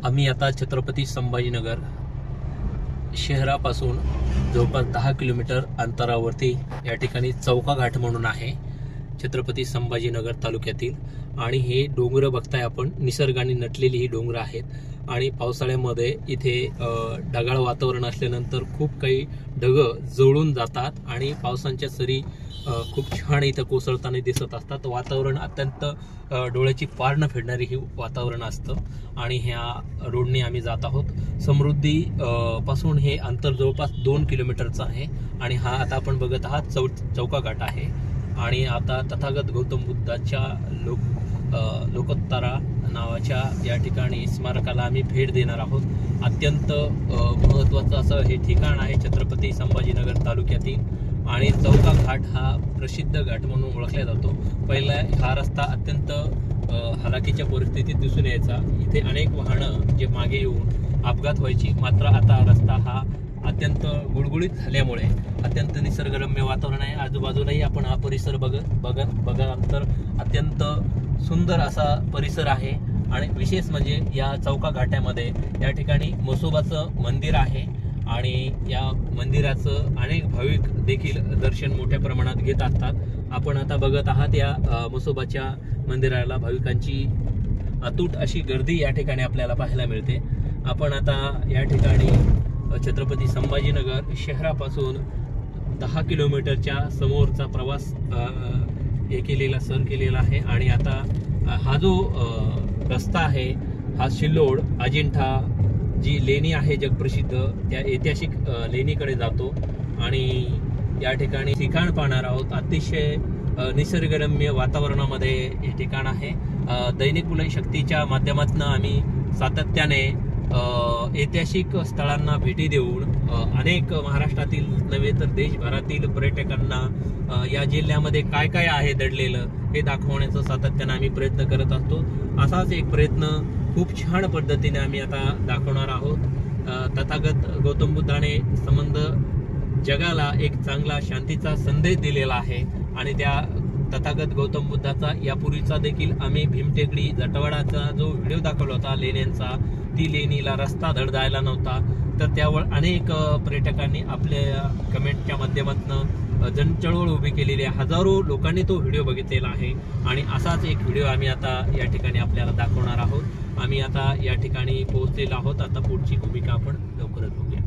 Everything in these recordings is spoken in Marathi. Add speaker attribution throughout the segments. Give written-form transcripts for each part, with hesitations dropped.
Speaker 1: आम्ही आता छत्रपती संभाजीनगर शहरापासून जवळपास 10 किलोमीटर अंतरावरती या ठिकाणी चौका घाट म्हणून आहे छत्रपती संभाजीनगर तालुक्यातील। आणि हे डोंगर बघताय आपण, निसर्गाने नटलेली ही डोंगर आहेत आणि पावसाळ्यामध्ये इथे ढगाळ वातावरण असल्यानंतर खूप काही ढग जळून जातात आणि पावसांच्या सरी खूप छान इथं कोसळताना दिसत असतात। वातावरण अत्यंत डोळ्याची पार न फेडणारी ही वातावरण असतं आणि ह्या रोडने आम्ही जात आहोत। समृद्धी पासून हे अंतर जवळपास 2 किलोमीटरचं आहे आणि हा आता आपण बघत आहात चौका घाट आहे। आणि आता तथागत गौतम बुद्धाच्या लोकोत्तरा नावाच्या या ठिकाणी स्मारकाला आम्ही भेट देणार आहोत। अत्यंत महत्त्वाचं असं हे ठिकाण आहे छत्रपती संभाजीनगर तालुक्यातील आणि चौका घाट हा प्रसिद्ध घाट म्हणून ओळखला जातो। पहिला हा रस्ता अत्यंत हालाकीच्या परिस्थितीत दिसून यायचा, इथे अनेक वाहनं जे मागे येऊन अपघात व्हायची, मात्र आता रस्ता हा अत्यंत गुळगुळीत झाल्यामुळे अत्यंत निसर्गरम्य वातावरण आहे। आजूबाजूलाही आपण हा परिसर बघाल तर अत्यंत सुंदर असा परिसर आहे। आणि विशेष म्हणजे या चौका घाट्यामध्ये या ठिकाणी म्हसोबाचं मंदिर आहे आणि या मंदिराचं अनेक भाविक देखील दर्शन मोठ्या प्रमाणात घेत असतात। आपण आता बघत आहात या म्हसोबाच्या मंदिराला भाविकांची अतूट अशी गर्दी या ठिकाणी आपल्याला पाहायला मिळते। आपण आता या ठिकाणी छत्रपती संभाजीनगर शहरापासून 10 किलोमीटरच्या समोरचा प्रवास सर केलेला आहे आणि आता हा जो रस्ता आहे हा सिल्लोड अजिंठा जी लेणी आहे जगप्रसिद्ध त्या ऐतिहासिक लेणीकडे जातो आणि या ठिकाणी ठिकाण पाहणार आहोत। अतिशय निसर्गरम्य वातावरणामध्ये हे ठिकाण आहे। दैनिक बुलनशक्तीच्या माध्यमातून आम्ही सातत्याने ऐतिहासिक स्थळांना भेटी देऊन अनेक महाराष्ट्रातील नव्हे तर देशभरातील पर्यटकांना या जिल्ह्यामध्ये काय काय आहे दडलेलं हे दाखवण्याचा सातत्याने आम्ही प्रयत्न करत असतो। असाच एक प्रयत्न खूप छान पद्धतीने आम्ही आता दाखवणार आहोत। तथागत गौतम बुद्धाने संबंध जगाला एक चांगला शांतीचा संदेश दिलेला आहे आणि त्या तथागत गौतम बुद्धाचा यापूर्वीचा देखील आम्ही भीमटेकडी जटवाडाचा जो व्हिडिओ दाखवला होता लेण्यांचा, ती लेणीला रस्ता धड जायला नव्हता, तर त्यावर अनेक पर्यटकांनी आपल्या कमेंटच्या माध्यमातून जनचळवळ उभी केलेली आहे। हजारो लोकांनी तो व्हिडिओ बघितलेला आहे आणि असाच एक व्हिडिओ आम्ही आता या ठिकाणी आपल्याला दाखवणार आहोत। आम्ही आता या ठिकाणी पोहोचलेलो आहोत। आता पुढची भूमिका आपण लवकरच बघूया।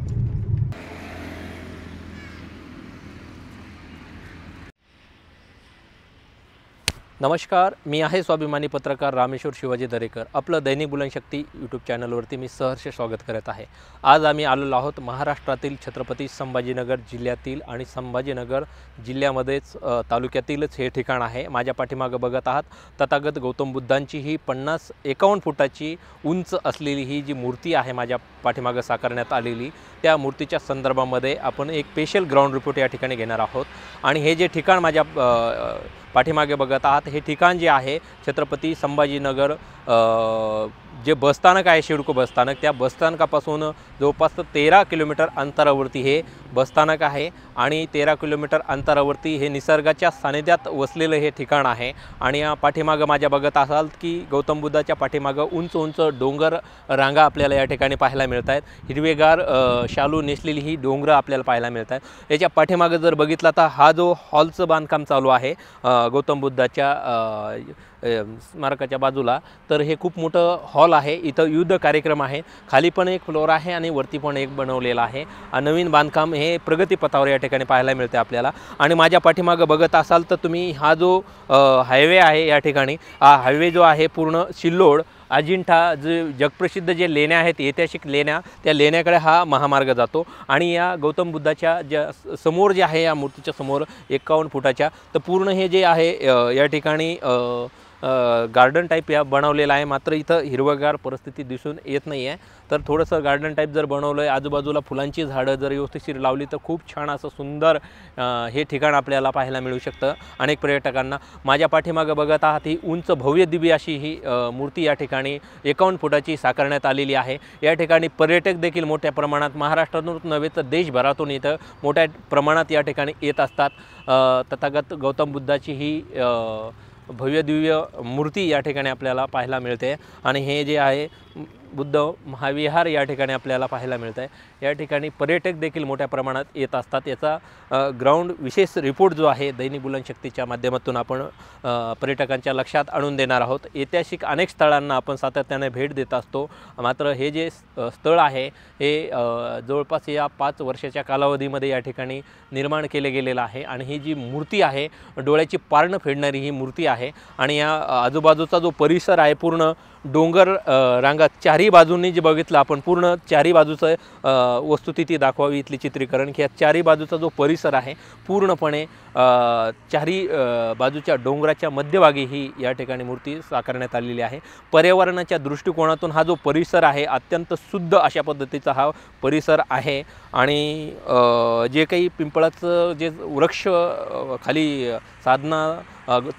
Speaker 1: नमस्कार, मी आहे स्वाभिमानी पत्रकार रामेश्वर शिवाजी दरेकर। आपलं दैनिक बुलनशक्ती यूट्यूब चॅनलवरती मी सहर्ष स्वागत करत आहे। आज आम्ही आलेलो आहोत महाराष्ट्रातील छत्रपती संभाजीनगर जिल्ह्यातील आणि संभाजीनगर जिल्ह्यामध्येच तालुक्यातीलच हे ठिकाण आहे। माझ्या पाठीमागे बघत आहात तथागत गौतम बुद्धांची ही 51 फुटाची उंच असलेली ही जी मूर्ती आहे माझ्या पाठीमागे साकारण्यात आलेली, त्या मूर्तीच्या संदर्भामध्ये आपण एक स्पेशल ग्राउंड रिपोर्ट या ठिकाणी घेणार आहोत। आणि हे जे ठिकाण माझ्या पाठीमागे बघत आहात हे ठिकाण जे आहे छत्रपती संभाजीनगर जे बसस्थानक आहे शिडको बसस्थानक, त्या बसस्थानकापासून जवळपास 13 किलोमीटर अंतरावरती हे बसस्थानक आहे आणि 13 किलोमीटर अंतरावरती हे निसर्गाच्या सानिध्यात वसलेलं हे ठिकाण आहे। आणि या पाठीमागं माझ्या बघत असाल की गौतम बुद्धाच्या पाठीमागं उंच उंच डोंगर रांगा आपल्याला या ठिकाणी पाहायला मिळत आहेत। हिरवेगार शालू नेसलेली ही डोंगरं आपल्याला पाहायला मिळत आहेत। याच्या पाठीमागं जर बघितला तर हा जो हॉलचं बांधकाम चालू आहे गौतम बुद्धाच्या स्मारकाच्या बाजूला, तर हे खूप मोठं हॉल आहे। इथं युद्ध कार्यक्रम आहे, खाली पण एक फ्लोअर आहे आणि वरती पण एक बनवलेला आहे। नवीन बांधकाम हे प्रगतीपथावर या ठिकाणी पाहायला मिळते आपल्याला। आणि माझ्या पाठीमागं बघत असाल तर तुम्ही हा जो हायवे आहे या ठिकाणी, हा हायवे जो आहे पूर्ण सिल्लोड अजिंठा जे जगप्रसिद्ध जे लेण्या आहेत ऐतिहासिक लेण्या, त्या लेण्याकडे हा महामार्ग जातो। आणि या गौतम बुद्धाच्या ज्या समोर जे आहे या मूर्तीच्या समोर 51 फुटाच्या, तर पूर्ण हे जे आहे या ठिकाणी गार्डन टाईप या बनवलेला आहे, मात्र इथं हिरवगार परिस्थिती दिसून येत नाही आहे। तर थोडंसं गार्डन टाईप जर बनवलं आहे, आजूबाजूला फुलांची झाडं जर व्यवस्थित लावली तर खूप छान असं सुंदर हे ठिकाण आपल्याला पाहायला मिळू शकतं अनेक पर्यटकांना। माझ्या पाठीमागं बघत आहात ही उंच भव्य दिव्य अशी ही मूर्ती या ठिकाणी 51 फुटाची साकारण्यात आलेली आहे। या ठिकाणी पर्यटक देखील मोठ्या प्रमाणात महाराष्ट्रातून नव्हे तर देशभरातून इथं मोठ्या प्रमाणात या ठिकाणी येत असतात। तथागत गौतम बुद्धाची ही भव्य दिव्य मूर्ती या ठिकाणी आपल्याला पाहायला मिळते। आणि हे जे आहे बुद्ध महाविहार या ठिकाणी आपल्याला पाहायला मिळतं आहे। या ठिकाणी पर्यटक देखील मोठ्या प्रमाणात येत असतात। याचा ग्राउंड विशेष रिपोर्ट जो आहे दैनिक बुलंदशक्तीच्या माध्यमातून आपण पर्यटकांच्या लक्षात आणून देणार आहोत। ऐतिहासिक अनेक स्थळांना आपण सातत्याने भेट देत असतो, मात्र हे जे स्थळ आहे हे जवळपास या 5 वर्षाच्या कालावधीमध्ये या ठिकाणी निर्माण केले गेलेलं आहे आणि ही जी मूर्ती आहे डोळ्याची पारणं फेडणारी ही मूर्ती आहे आणि या आजूबाजूचा जो परिसर आहे पूर्ण डोंगर रांगा चारही बाजूंनी जे बघितलं आपण पूर्ण चारही बाजूचं वस्तुस्थिती दाखवावी इथली चित्रीकरण की या चारही बाजूचा जो परिसर आहे पूर्णपणे चारही बाजूच्या डोंगराच्या मध्यभागी ही या ठिकाणी मूर्ती साकारण्यात आलेली आहे। पर्यावरणाच्या दृष्टिकोनातून हा जो परिसर आहे अत्यंत शुद्ध अशा पद्धतीचा हा परिसर आहे आणि जे काही पिंपळाचं जे वृक्ष खाली साधना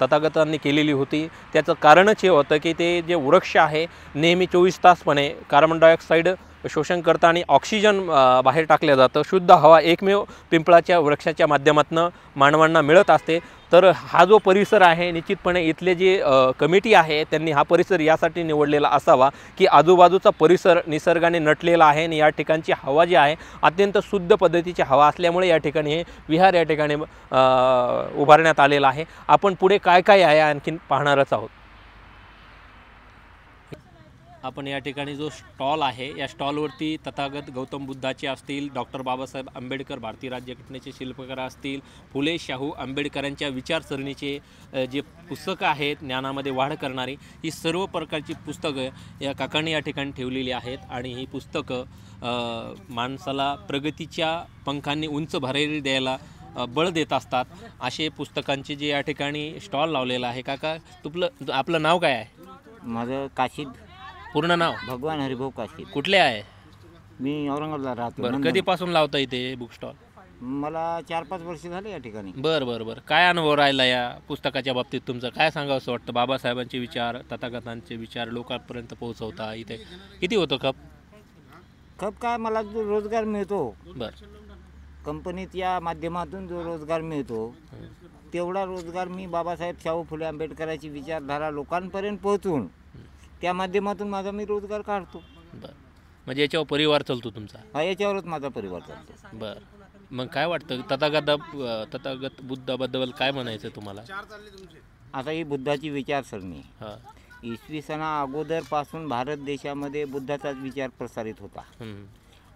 Speaker 1: तथागतांनी केलेली होती त्याचं कारणच हे होतं की ते जे वृक्ष आहे नेहमी 24 तासपणे कार्बन डायऑक्साईड शोषण करतं आणि ऑक्सिजन बाहेर टाकलं जातं। शुद्ध हवा एकमेव पिंपळाच्या वृक्षाच्या माध्यमातून मानवांना मिळत असते। तर हा जो परिसर आहे निश्चितपणे इथले जे कमिटी आहे त्यांनी हा परिसर यासाठी निवडलेला असावा की आजूबाजूचा परिसर निसर्गाने नटलेला आहे आणि या ठिकाणची हवा जी आहे अत्यंत शुद्ध पद्धतीची हवा असल्यामुळे या ठिकाणी हे विहार या ठिकाणी उभारण्यात आलेला आहे। आपण पुढे काय काय आहे आणखीन पाहणारच आहोत। आपण या ठिकाणी जो स्टॉल आहे या स्टॉलवरती तथागत गौतम बुद्धाचे असतील, डॉक्टर बाबासाहेब आंबेडकर भारतीय राज्यघटनेचे शिल्पकार असतील, फुले शाहू आंबेडकरांच्या विचारसरणीचे जे पुस्तकं आहेत ज्ञानामध्ये वाढ करणारी ही सर्व प्रकारची पुस्तकं या काकांनी या ठिकाणी ठेवलेली आहेत आणि ही पुस्तकं माणसाला प्रगतीच्या पंखांनी उंच भरारी द्यायला बळ देत असतात असे पुस्तकांचे जे या ठिकाणी स्टॉल लावलेला आहे। काका आपलं नाव काय आहे?
Speaker 2: माझं काशीद,
Speaker 1: पूर्ण नाव?
Speaker 2: भगवान हरिभाऊ काशीद।
Speaker 1: कुठले आहे?
Speaker 2: मी औरंगाबादला राहतो।
Speaker 1: बरं, कधीपासून लावता इथे बुक स्टॉल?
Speaker 2: मला 4-5 वर्ष झाले या ठिकाणी।
Speaker 1: बरं, काय अनुभव राहिला या पुस्तकाच्या बाबतीत तुमचं? काय सांगावं असं वाटतं? बाबासाहेबांचे विचार, तथागतांचे विचार लोकांपर्यंत पोहोचवता इथे किती होतं खप
Speaker 2: काय मला जो रोजगार मिळतो
Speaker 1: बरं
Speaker 2: कंपनीत या माध्यमातून जो रोजगार मिळतो तेवढा रोजगार मी बाबासाहेब शाहू फुले आंबेडकरांची विचारधारा लोकांपर्यंत पोहोचवून त्या माध्यमातून माझा मी रोजगार काढतो।
Speaker 1: बरं, म्हणजे याच्यावर परिवार चालतो तुमचा?
Speaker 2: हा, याच्यावरच माझा परिवार चालतो।
Speaker 1: बरं, मग काय वाटतं तथागत बुद्धाबद्दल काय म्हणायचं तुम्हाला?
Speaker 2: आता ही बुद्धाची विचारसरणी
Speaker 1: हां,
Speaker 2: इसवी सना अगोदरपासून भारत देशामध्ये बुद्धाचाच विचार प्रसारित होता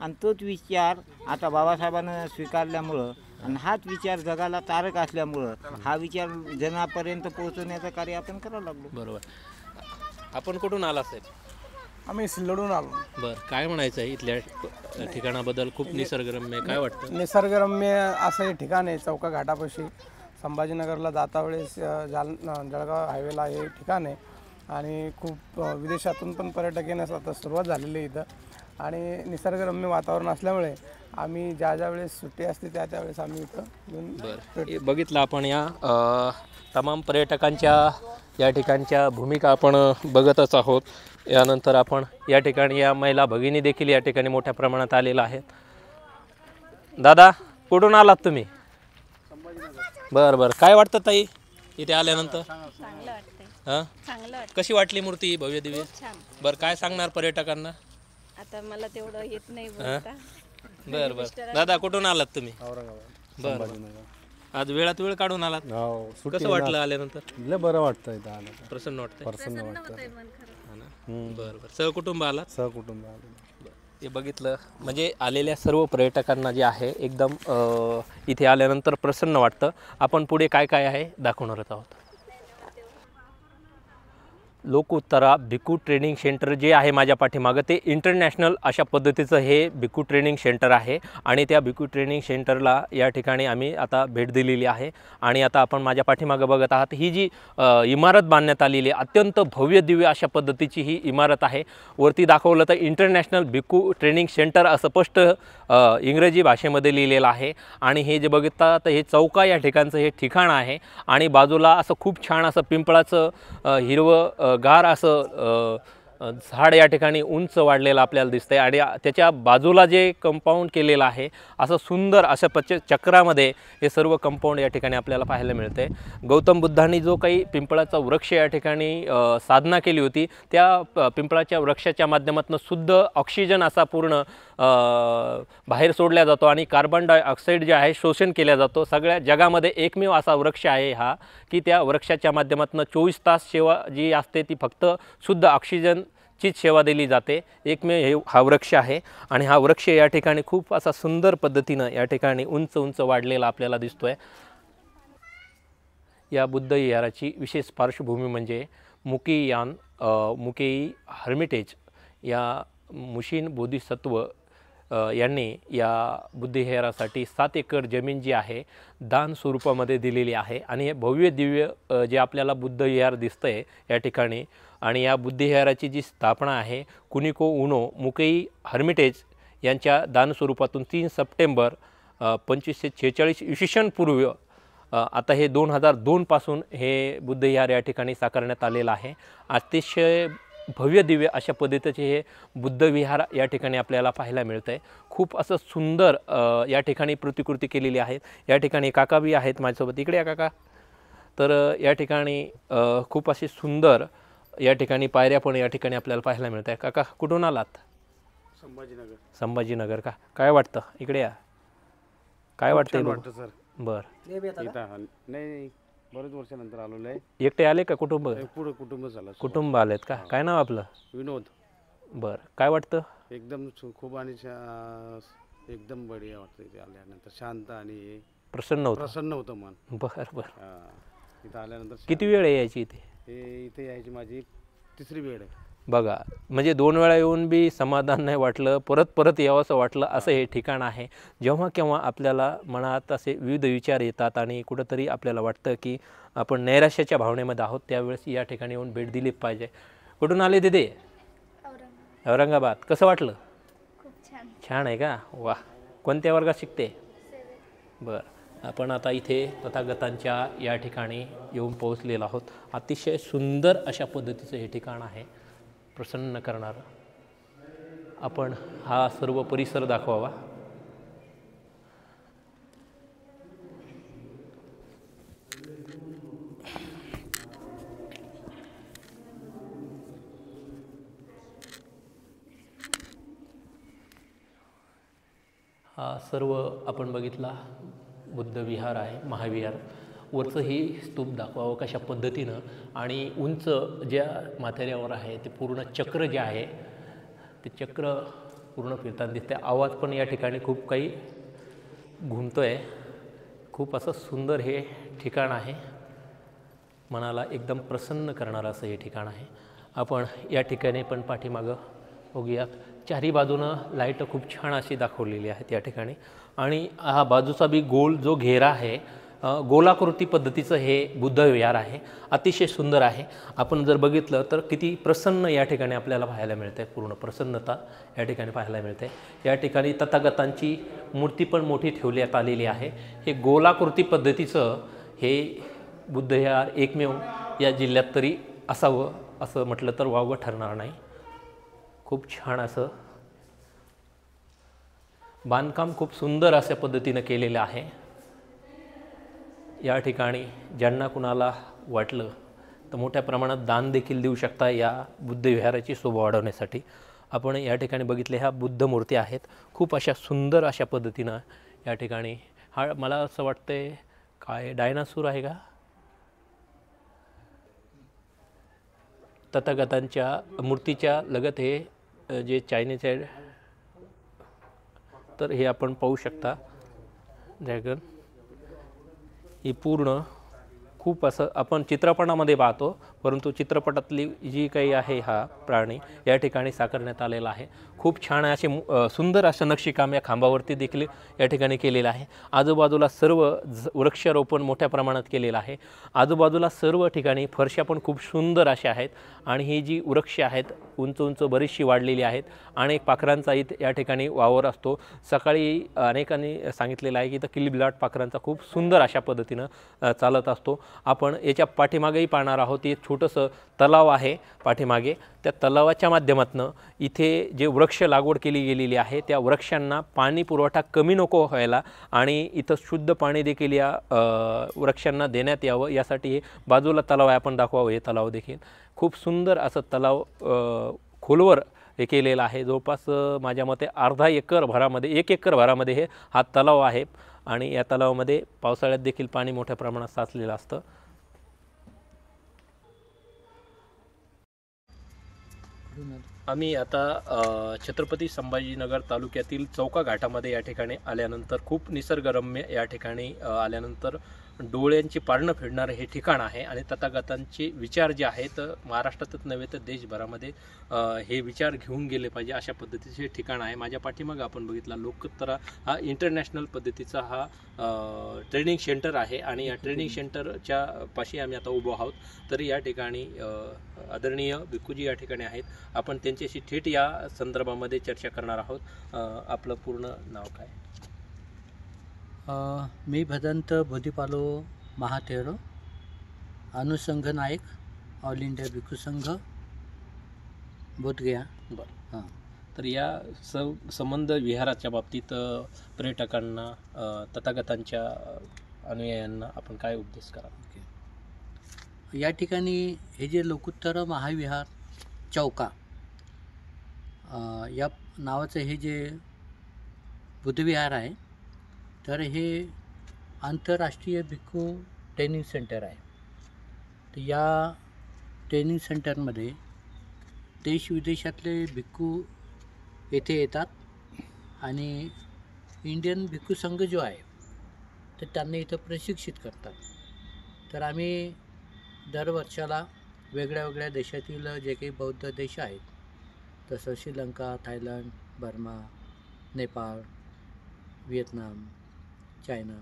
Speaker 2: आणि तोच विचार आता बाबासाहेबांना स्वीकारल्यामुळं आणि हाच विचार जगाला तारक असल्यामुळं हा विचार जनापर्यंत पोहोचवण्याचं कार्य आपण करायला लागलो।
Speaker 1: बरोबर। आपण कुठून आला साहेब?
Speaker 3: आम्ही सिल्लोडून आलो।
Speaker 1: बरं, काय म्हणायचं आहे इथल्या ठिकाणाबद्दल? खूप निसर्गरम्य, काय वाटतं?
Speaker 3: निसर्गरम्य असं हे ठिकाण आहे चौका घाटापाशी संभाजीनगरला जाता वेळेस जळगाव हायवेला हे ठिकाण आहे आणि खूप विदेशातून पण पर्यटक येण्यास आता सुरुवात झालेली आहे इथं आणि निसर्गरम्य वातावरण असल्यामुळे आम्ही ज्या वेळेस सुट्टी असते त्यावेळेस आम्ही इथं येऊन
Speaker 1: बरं बघितलं आपण या तमाम पर्यटकांच्या या ठिकाणच्या भूमिका आपण बघतच आहोत। यानंतर आपण या ठिकाणी या महिला भगिनी देखील या ठिकाणी मोठ्या प्रमाणात आलेल्या आहेत। दादा कुठून आलात तुम्ही? बरं, काय वाटतं ताई इथे आल्यानंतर?
Speaker 4: चांगलं वाटतंय।
Speaker 1: हां,
Speaker 4: चांगलं वाटतं।
Speaker 1: कशी वाटली मूर्ती भव्य दिव्य?
Speaker 4: छान।
Speaker 1: बरं, काय सांगणार पर्यटकांना?
Speaker 4: आता मला तेवढं येत नाही बोलता।
Speaker 1: बरं, दादा कुठून आलात तुम्ही?
Speaker 3: औरंगाबाद।
Speaker 1: बरं, आज वेळात वेळ काढून आलात?
Speaker 3: हो,
Speaker 1: कसं वाटलं आल्यानंतर?
Speaker 3: लय बरं वाटतं इथं आलं,
Speaker 1: प्रसन्न वाटतंय?
Speaker 3: प्रसन्न वाटतं।
Speaker 1: बरं, सहकुटुंब आलात?
Speaker 3: सहकुटुंब आलं।
Speaker 1: हे बघितलं म्हणजे आलेल्या सर्व पर्यटकांना जे आहे एकदम इथे आल्यानंतर प्रसन्न वाटतं। आपण पुढे काय काय आहे दाखवणारच आहोत। लोकोत्तरा भिक्खू ट्रेनिंग सेंटर जे आहे माझ्या पाठीमागं ते इंटरनॅशनल अशा पद्धतीचं हे भिक्खू ट्रेनिंग सेंटर आहे आणि त्या भिक्खू ट्रेनिंग सेंटरला या ठिकाणी आम्ही आता भेट दिलेली आहे आणि आता आपण माझ्या पाठीमागं बघत आहात ही जी इमारत बांधण्यात आलेली आहे अत्यंत भव्य दिव्य अशा पद्धतीची ही इमारत आहे। वरती दाखवलं तर इंटरनॅशनल भिक्खू ट्रेनिंग सेंटर असं स्पष्ट इंग्रजी भाषेमध्ये लिहिलेलं आहे आणि हे जे बघता तर हे चौका या ठिकाणचं हे ठिकाण आहे आणि बाजूला असं खूप छान असं पिंपळाचं हिरवं गार असं झाड या ठिकाणी उंच वाढलेलं आपल्याला दिसतंय आणि त्याच्या बाजूला जे कंपाऊंड केलेलं आहे असं सुंदर अशा चक्रामध्ये हे सर्व कंपाऊंड या ठिकाणी आपल्याला पाहायला मिळते. गौतम बुद्धांनी जो काही पिंपळाचा वृक्ष या ठिकाणी साधना केली होती त्या पिंपळाच्या वृक्षाच्या माध्यमातून शुद्ध ऑक्सिजन असा पूर्ण बाहेर सोडला जातो आणि कार्बन डायऑक्साईड जे आहे शोषण केला जातो. सगळ्या जगामध्ये एकमेव असा वृक्ष आहे हा की त्या वृक्षाच्या माध्यमातून 24 तास सेवा जी असते ती फक्त शुद्ध ऑक्सिजनचीच सेवा दिली जाते. एकमेव हा वृक्ष आहे आणि हा वृक्ष या ठिकाणी खूप असा सुंदर पद्धतीनं या ठिकाणी उंच उंच वाढलेला आपल्याला दिसतोय. या बुद्ध विहाराची विशेष पार्श्वभूमी म्हणजे मुकेई हर्मिटेज या मुशीन बोधिसत्व यांनी या बुद्धविहारासाठी 7 एकर जमीन जी आहे दान स्वरूपामध्ये दिलेली आहे आणि हे भव्य दिव्य जे आपल्याला बुद्धविहार दिसतंय या ठिकाणी आणि या बुद्धविहाराची जी स्थापना आहे कुनिको उनो मुकेई हर्मिटेज यांच्या दान स्वरूपातून 3 सप्टेंबर 2546 इसवी पूर्व आता हे 2002 पासून हे बुद्धविहार या ठिकाणी साकारण्यात आलेलं आहे. अतिशय भव्य दिव्य अशा पद्धतीचे हे बुद्धविहार या ठिकाणी आपल्याला पाहायला मिळतं आहे. खूप असं सुंदर या ठिकाणी प्रतिकृती केलेली आहेत. या ठिकाणी काका बी आहेत माझ्यासोबत. इकडे या काका. तर या ठिकाणी खूप अशी सुंदर या ठिकाणी पायऱ्या पण या ठिकाणी आपल्याला पाहायला मिळत आहे. काका कुठून आलात? संभाजीनगर का? काय वाटतं? इकडे या. काय वाटतं
Speaker 5: सर?
Speaker 1: बरं.
Speaker 5: नाही बरेच वर्षानंतर आलेलो आहे.
Speaker 1: एकटे आले का कुटुंब?
Speaker 5: पुढे कुटुंब झालं.
Speaker 1: कुटुंब आलेत का? काय नाव आपलं?
Speaker 5: विनोद.
Speaker 1: बरं. काय वाटतं?
Speaker 5: एकदम खूप आणि एकदम बढिया वाटतं इथे आल्यानंतर. शांत आणि
Speaker 1: प्रसन्न होतं
Speaker 5: मन.
Speaker 1: बरं बरं.
Speaker 5: इथं आल्यानंतर
Speaker 1: किती वेळ यायची इथे?
Speaker 5: इथे यायची माझी 3री वेळ आहे.
Speaker 1: बघा म्हणजे 2 वेळा येऊन बी समाधान नाही वाटलं, परत यावं असं वाटलं. असं हे ठिकाण आहे. जेव्हा केव्हा आपल्याला मनात असे विविध विचार येतात आणि कुठंतरी आपल्याला वाटतं की आपण नैराश्याच्या भावनेमध्ये आहोत त्यावेळेस या ठिकाणी येऊन भेट दिली पाहिजे. कुठून आले तिथे? औरंगाबाद. कसं वाटलं?
Speaker 4: खूप छान.
Speaker 1: छान आहे का? वा. कोणत्या वर्गात शिकते? बरं. आपण आता इथे तथागतांच्या या ठिकाणी येऊन पोहोचलेलो आहोत. अतिशय सुंदर अशा पद्धतीचं हे ठिकाण आहे, प्रसन्न करणारं. आपण हा सर्व परिसर दाखवावा. हा सर्व आपण बघितला बुद्धविहार आहे, महाविहार. वरचं ही स्तूप दाखवावं कशा पद्धतीनं आणि उंच ज्या माथेऱ्यावर आहे ते पूर्ण चक्र जे आहे ते चक्र पूर्ण फिरताना दिसते. आवाज पण या ठिकाणी खूप काही घुमतो आहे. खूप असं सुंदर हे ठिकाण आहे. मनाला एकदम प्रसन्न करणारं असं हे ठिकाण आहे. आपण या ठिकाणी पण पाठीमागं बघूयात. चारी बाजूनं लाईट खूप छान अशी दाखवलेली आहेत या ठिकाणी आणि हा बाजूचा बी गोल जो घेरा आहे गोलाकृती पद्धतीचं हे बुद्धविहार आहे. अतिशय सुंदर आहे. आपण जर बघितलं तर किती प्रसन्न या ठिकाणी आपल्याला पाहायला मिळते. पूर्ण प्रसन्नता या ठिकाणी पाहायला मिळते. या ठिकाणी तथागतांची मूर्ती पण मोठी ठेवण्यात आलेली आहे. हे गोलाकृती पद्धतीचं हे बुद्धविहार एकमेव या जिल्ह्यात तरी असावं असं म्हटलं तर वावगं ठरणार नाही. खूप छान असं बांधकाम खूप सुंदर अशा पद्धतीनं केलेलं आहे. या ठिकाणी ज्यांना कुणाला वाटलं तर मोठ्या प्रमाणात दान देखील देऊ शकता या बुद्धविहाराची शोभा वाढवण्यासाठी. आपण या ठिकाणी बघितले ह्या बुद्ध मूर्ती आहेत. खूप अशा सुंदर अशा पद्धतीनं या ठिकाणी हा मला असं वाटतंय काय डायनासूर आहे का? तथागतांच्या मूर्तीच्या लगत हे जे चायनीज आहे तर हे आपण पाहू शकता. ड्रॅगन ही पूर्ण खूप असं आपण चित्रपटामध्ये पाहतो परंतु चित्रपटातली जी काही आहे हा प्राणी या ठिकाणी साकारण्यात आलेला आहे. खूप छान असे सुंदर असं नक्षीकाम या खांबावरती देखील या ठिकाणी केलेलं आहे. आजूबाजूला सर्व वृक्षारोपण मोठ्या प्रमाणात केलेलं आहे. आजूबाजूला सर्व ठिकाणी फरशा पण खूप सुंदर अशा आहेत आणि ही जी वृक्ष आहेत उंच उंच बरीचशी वाढलेली आहेत. अनेक पाखरांचा इथं या ठिकाणी वावर असतो. सकाळी अनेकांनी सांगितलेलं आहे की इथं किलबिलाट पाखरांचा खूप सुंदर अशा पद्धतीनं चालत असतो. आपण याच्या पाठीमागेही पाहणार आहोत. ही छोटंसं तलाव आहे पाठीमागे. त्या तलावाच्या माध्यमातून इथे जे वृक्ष लागवड केली गेलेली आहे त्या वृक्षांना पाणी पुरवठा कमी नको व्हायला आणि इथं शुद्ध पाणी देखील या वृक्षांना देण्यात यावं यासाठी हे बाजूला तलाव आहे, आपण दाखवावं हे तलाव देखील. खूप सुंदर असं तलाव खोलवर हे केलेलं आहे. जवळपास माझ्या मते अर्धा एकर भरामध्ये 1 एकर भरामध्ये हे हा तलाव आहे आणि या तलावामध्ये पावसाळ्यात देखील पाणी मोठ्या प्रमाणात साचलेलं असतं. आम्ही आता छत्रपती संभाजीनगर तालुक्यातील चौका घाटामध्ये या ठिकाणी आल्यानंतर खूप निसर्गरम्य या ठिकाणी आल्यानंतर डोळ्यांची पारणं फिरणारं हे ठिकाण आहे आणि तथागतांचे विचार जे आहेत महाराष्ट्रातच नव्हे तर देशभरामध्ये हे विचार घेऊन गेले पाहिजे अशा पद्धतीचे हे ठिकाण आहे. माझ्या पाठीमागं आपण बघितला लोकोत्तरा हा इंटरनॅशनल पद्धतीचा हा ट्रेनिंग सेंटर आहे आणि या ट्रेनिंग सेंटरच्या पाशी आम्ही आता उभो आहोत. तर या ठिकाणी आदरणीय भिक्खूजी या ठिकाणी आहेत. आपण त्यांच्याशी थेट या संदर्भामध्ये चर्चा करणार आहोत. आपलं पूर्ण नाव काय?
Speaker 6: मी भदंत बोधिपालो महाथेरो अनुसंघ नायक ऑल इंडिया भिक्खू संघ बोधगया.
Speaker 1: बरं हां. तर या संबंध विहाराच्या बाबतीत पर्यटकांना तथागतांच्या अनुयायांना आपण काय उपदेश करा?
Speaker 6: या ठिकाणी हे जे लोकोत्तर महाविहार चौका या नावाचं हे जे बुद्धविहार आहे तर हे आंतरराष्ट्रीय भिक्खू ट्रेनिंग सेंटर आहे. तर या ट्रेनिंग सेंटरमध्ये देश विदेशातले भिक्खू येथे येतात आणि इंडियन भिक्खू संघ जो आहे तर त्यांना इथं प्रशिक्षित करतात. तर आम्ही दर वर्षाला वेगळ्या वेगळ्या देशातील जे काही बौद्ध देश आहेत तसं Sri Lanka, Thailand, Burma, Nepal, Vietnam, China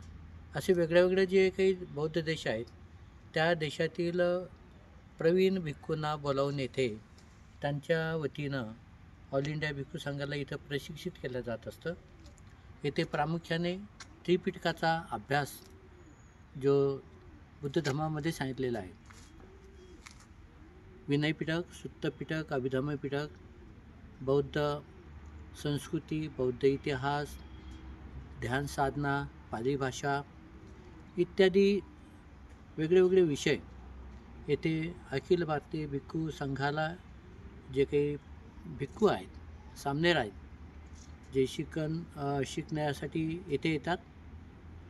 Speaker 6: असे वेगळे वेगळे जे काही बौद्ध देश आहेत त्या देशातील प्रवीण भिक्खूंना बोलावून येथे त्यांच्या वतीनं ऑल इंडिया भिक्खू संघाला इथं प्रशिक्षित केलं जात असतं. येथे प्रामुख्याने त्रिपिटकाचा अभ्यास जो बुद्ध धर्मामध्ये सांगितलेला आहे, विनय पिटक, सुत्त पिटक, अभिधम्म पिटक, बौद्ध संस्कृती, बौद्ध इतिहास, ध्यान साधना, पाली भाषा इत्यादी वेगळे वेगळे विषय येथे अखिल भारतीय भिक्खू संघाला जे काही भिक्खू आहेत, सामनेर आहेत, जे शिकण्यासाठी येथे येतात,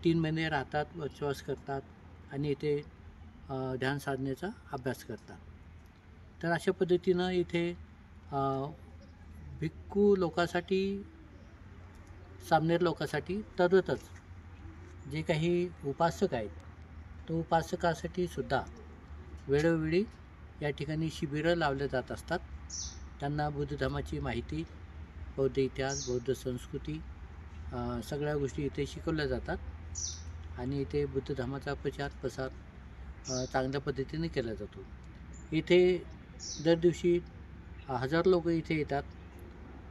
Speaker 6: 3 महिने राहतात, वचवास करतात आणि इथे ध्यान साधनेचा अभ्यास करतात. तर अशा पद्धतीनं इथे भिक्खू लोकांसाठी, सामनेर लोकांसाठी तसंच जे काही उपासक आहेत तो उपासकासाठी सुद्धा वेळोवेळी या ठिकाणी शिबिरं लावले जात असतात. त्यांना बुद्ध धर्माची माहिती, बौद्ध इतिहास, बौद्ध संस्कृती सगळ्या गोष्टी इथे शिकवल्या जातात आणि इथे बुद्ध धर्माचा प्रचार प्रसार चांगल्या पद्धतीने केला जातो. इथे दर दिवशी 1000 लोक इथे येतात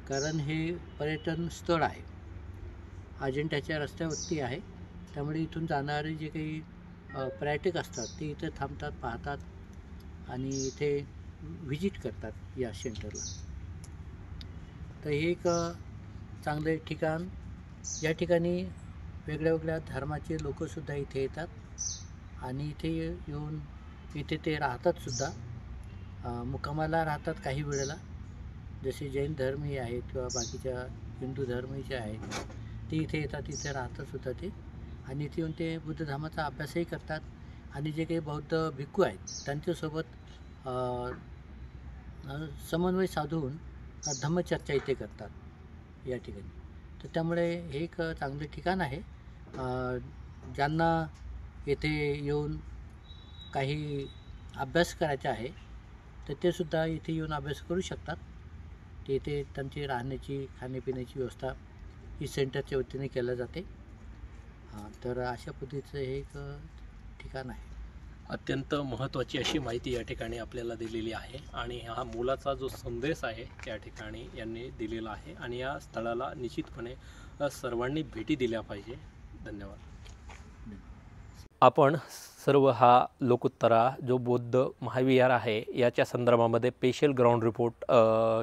Speaker 6: कारण हे पर्यटन स्थळ आहे, अजिंठ्याच्या रस्त्यावरती आहे. त्यामुळे इथून जाणारे जे काही पर्यटक असतात ते इथे थांबतात, पाहतात आणि इथे व्हिजिट करतात या सेंटरला. तर हे एक चांगले ठिकाण. या ठिकाणी वेगळ्या वेगळ्या धर्माचे लोकसुद्धा इथे येतात आणि इथे येऊन इथे ते राहतातसुद्धा, मुक्कामाला राहतात काही वेळेला. जसे जैन धर्मीय आहेत किंवा बाकीच्या हिंदू धर्मीय जे आहेत ते इथे येतात, इथे राहतातसुद्धा ते आणि इथे येऊन ते बुद्ध धर्माचा अभ्यासही करतात आणि जे काही बौद्ध भिक्खू आहेत त्यांच्यासोबत समन्वय साधून धम्मचर्चा इथे करतात या ठिकाणी. तर त्यामुळे हे एक चांगले ठिकाण आहे. ज्यांना येथे येऊन काही अभ्यास करायचा आहे तर ते सुद्धा इथे येऊन अभ्यास करू शकतात. ते इथे त्यांची राहण्याची, खाण्यापिण्याची व्यवस्था ही सेंटरच्या वतीने केल्या जाते. तर अशा पद्धतीचं हे एक ठिकाण आहे.
Speaker 1: अत्यंत महत्त्वाची अशी माहिती या ठिकाणी आपल्याला दिलेली आहे आणि हा मोलाचा जो संदेश आहे त्या ठिकाणी यांनी दिलेला आहे आणि या स्थळाला निश्चितपणे सर्वांनी भेटी दिल्या पाहिजे. धन्यवाद. आपण सर्व हा लोकोत्तरा जो बौद्ध महाविहार आहे याच्या संदर्भामध्ये स्पेशल ग्राउंड रिपोर्ट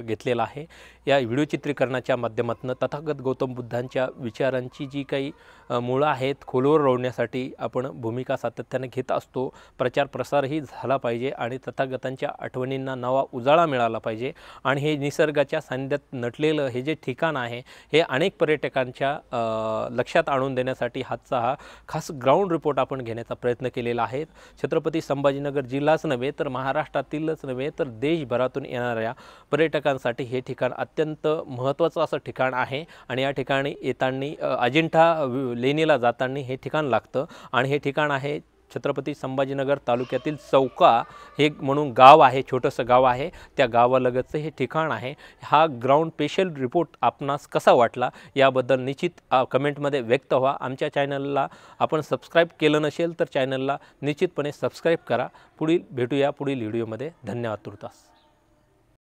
Speaker 1: घेतलेला आहे. या व्हिडिओ चित्रीकरणाच्या माध्यमातून तथागत गौतम बुद्धांच्या विचारांची जी काही मुळं आहेत खोलवर रोवण्यासाठी आपण भूमिका सातत्याने घेत असतो. प्रचार प्रसारही झाला पाहिजे आणि तथागतांच्या आठवणींना नवा उजाळा मिळाला पाहिजे. आणि हे निसर्गाच्या सानिध्यात नटलेलं हे जे ठिकाण आहे हे अनेक पर्यटकांच्या लक्षात आणून देण्यासाठी हातचा हा खास ग्राउंड रिपोर्ट आपण घेण्याचा प्रयत्न केलेला आहे. छत्रपती संभाजीनगर जिल्हाच नव्हे तर महाराष्ट्रातीलच नव्हे तर देशभरातून येणाऱ्या पर्यटकांसाठी हे ठिकाण अत्यंत महत्त्वाचं असं ठिकाण आहे. आणि या ठिकाणी येताना अजिंठा लेणीला जाताना हे ठिकाण लागतं आणि हे ठिकाण आहे छत्रपती संभाजीनगर तालुक्यातील चौका हे म्हणून गाव आहे, छोटंसं गाव आहे, त्या गावालगतचं हे ठिकाण आहे. हा ग्राउंड स्पेशल रिपोर्ट आपणास कसा वाटला याबद्दल निश्चित कमेंटमध्ये व्यक्त व्हा. आमच्या चॅनलला आपण सबस्क्राईब केलं नसेल तर चॅनलला निश्चितपणे सबस्क्राईब करा. पुढील भेटूया पुढील व्हिडिओमध्ये. धन्यवाद. तुर्तास.